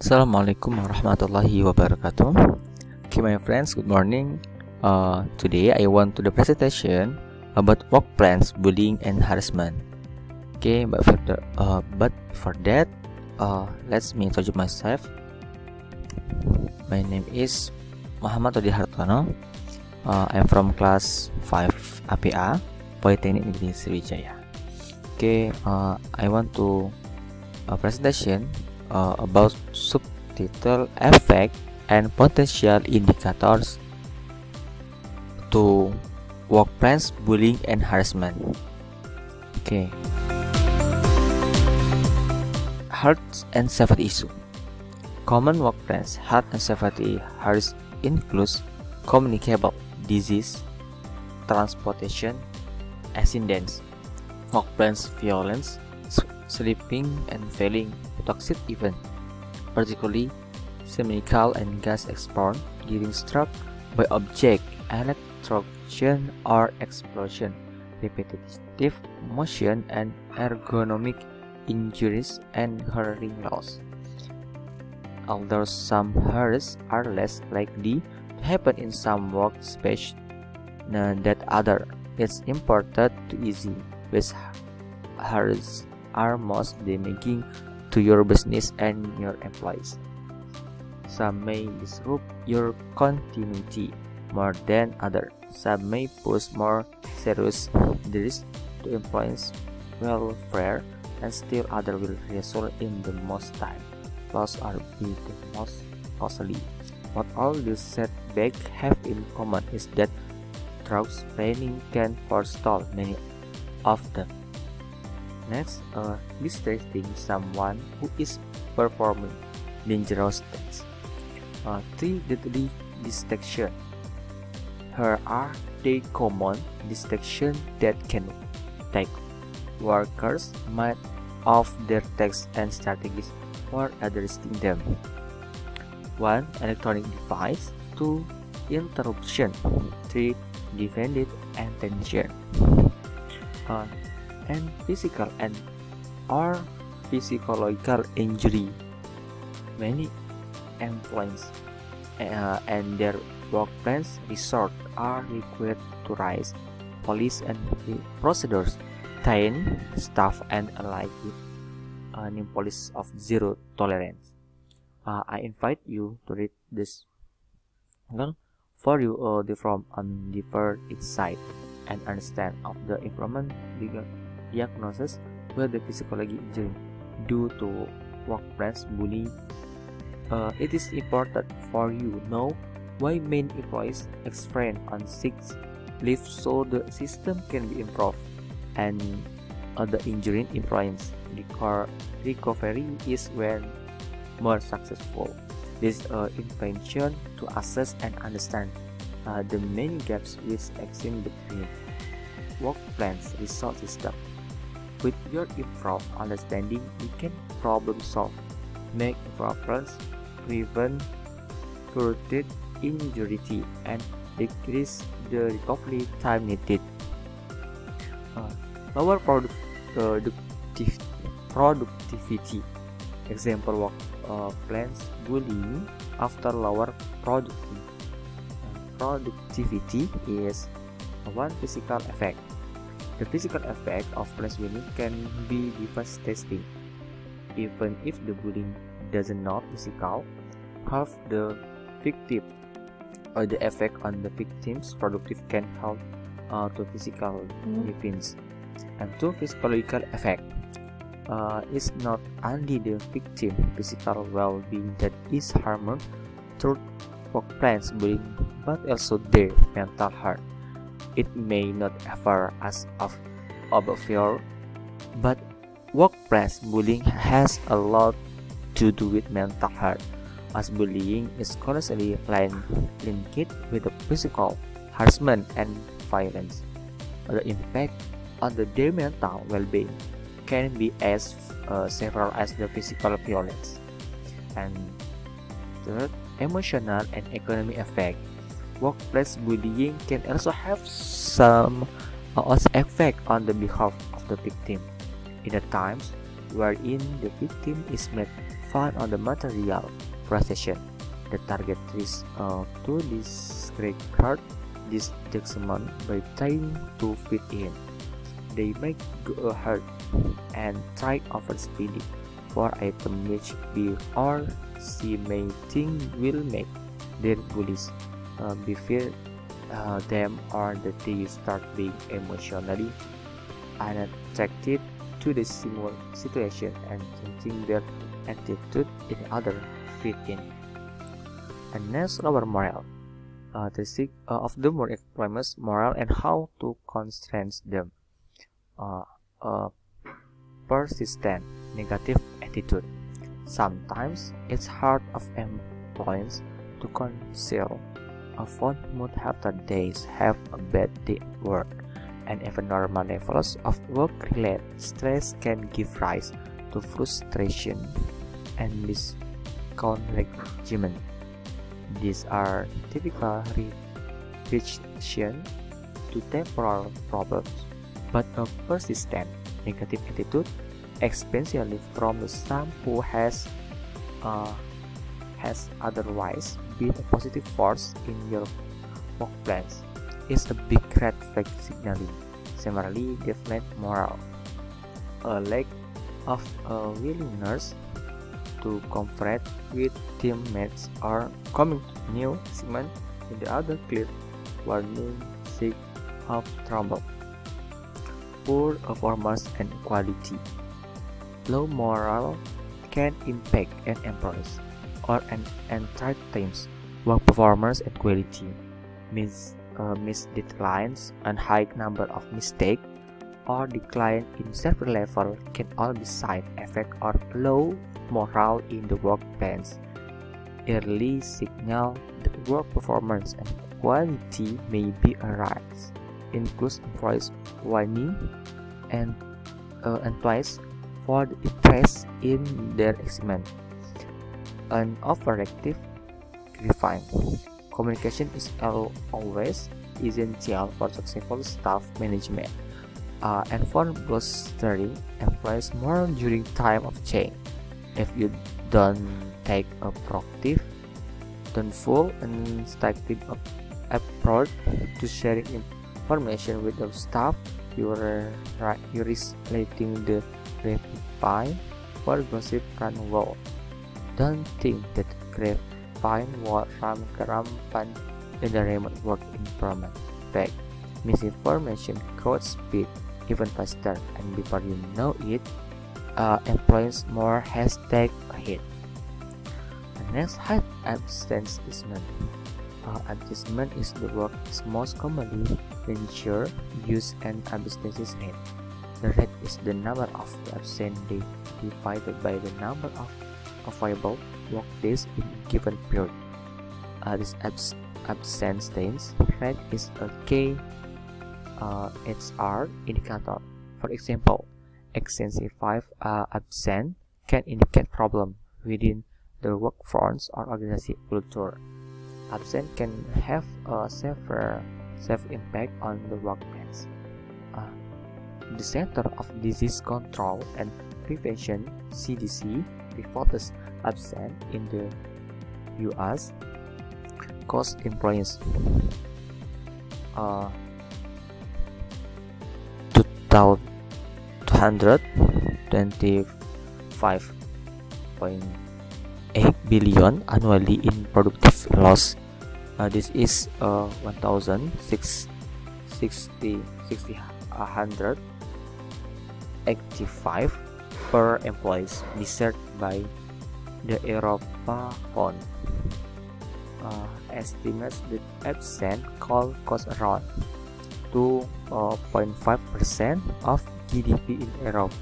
Assalamualaikum warahmatullahi wabarakatuh. Okay, my friends, good morning. Today I want to the presentation about workplace bullying and harassment. Okay, but for that, let me introduce myself. My name is Muhammad Todi Hartono. I'm from class 5 APA Polytechnic Negeri Sriwijaya. Okay, I want to presentation about subtitle effect and potential indicators to workplace bullying and harassment. Okay. Health and safety issue. Common workplace health and safety risks includes communicable disease, transportation accidents, workplace violence, sleeping and failing, toxic event, particularly chemical and gas exposure, getting struck by object, electrocution or explosion, repetitive motion and ergonomic injuries and hearing loss. Although some risks are less likely to happen in some workspace than other, it's important to easy with risks are most damaging to your business and your employees. Some may disrupt your continuity more than others. Some may pose more serious risks to employees' welfare, and still others will result in the most time loss or be the most costly. What all these setbacks have in common is that thorough planning can forestall many of them. Next, distracting someone who is performing dangerous tasks. 3. Deadly distraction. Here are the common distractions that can take workers mind off their tasks and strategies for addressing them. 1. Electronic device. 2. Interruption. 3. Defended attention. And physical and or physiological injury. Many employees and their workplace resort are required to raise police and procedures, train staff and allied with an policy of zero tolerance. I invite you to read this for you from on deeper insight and understand of the improvement diagnosis with the physiological injury due to workplace bullying. It is important for you to know why many employees experience on sick leave so the system can be improved and the injured employees recovery is when more successful. This intention to assess and understand the many gaps which exist between workplace resource system. With your improved understanding, you can problem solve, make improvements, prevent further injury, and decrease the recovery time needed. Lower productivity. Example workplace bullying after lower productivity is one physical effect. The physical effect of place bullying can be devastating. Even if the bullying does not physical harm the victim, or the effect on the victim's productive can help to physical defense. And to physiological effect is not only the victim physical well-being that is harmed through workplace bullying, but also their mental health. It may not ever as of fear, but workplace bullying has a lot to do with mental health, as bullying is closely linked with the physical harassment and violence. The impact on their mental well-being can be as several as the physical violence. And third, emotional and economic effect. Workplace bullying can also have some effect on the behalf of the victim. In the times wherein the victim is made found on the material procession. The target is to disregard this judgment by trying to fit in. They might go ahead and try overspeeding for item which B or C may think will make their bullies before them, or that they start being emotionally unattracted to the situation and changing their attitude in order to fit in. And next, lower morale. The sick of the more extremist morale and how to constrain them. Persistent negative attitude. Sometimes it's hard of employees to conceal a fond mood after days have a bad day at work, and even normal levels of work-related stress can give rise to frustration and discouragement. These are typical reaction to temporal problems, but a persistent negative attitude, especially from some who has otherwise been a positive force in your workplace, is a big red flag signaling. Similarly, definite morale, a lack of a willingness to cooperate with teammates or coming to new segment in the other clear warning sign of trouble. Poor performance and quality. Low morale can impact an employees or an entire team's work performance and quality. Missed deadlines and high number of mistakes or decline in several levels can all be side effect or low morale in the workplace. Early signal that work performance and quality may be a rise includes employees whining and twice for the interest in their achievement. An overactive grieving. Communication is always essential for successful staff management. And for blustering employees more during time of change. If you don't take a proactive, full and effective approach to sharing information with the staff, you risk letting the grapevine or gossip run wild. Don't think that grapevine will run rampant in the remote work environment. In fact, misinformation goes speed even faster, and before you know it, employees more has take a hit. The next height absenteeism. Absenteeism is the work is most commonly measured use and absenteeism rate. The rate is the number of absent days divided by the number of available work days in a given period. This absence rate is a key HR indicator. For example, excessive absent can indicate problem within the workforce or organizational culture. Absent can have a severe impact on the workplace. The Center of Disease Control and Prevention (CDC) reports absent in the U.S. cost employees $225.8 billion annually in productive loss. This is 1,685 per employees, researched by the Europa Fund. Estimates that absent call cost around 2.5% of GDP in Europe.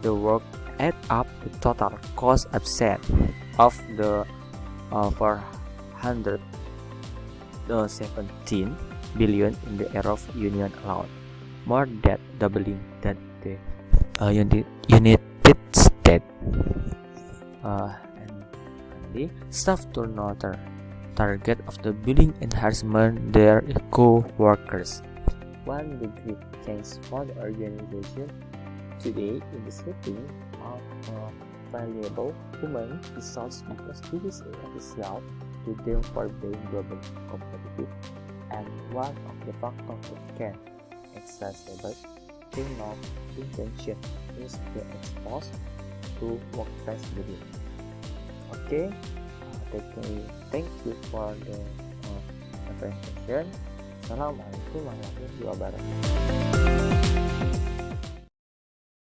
The work add up the total cost absent of the 417 billion in the European Union alone, more than doubling than the United States. And the staff turnover target of the building enhancement their co-workers. One big change for the organization today in the setting of valuable human resource because it is essential to them for being globally competitive, and one of the factors that can exacerbate criminal intention is the exposure to workplace bullying. Okay, thank you for the presentation. Assalamualaikum warahmatullahi wabarakatuh.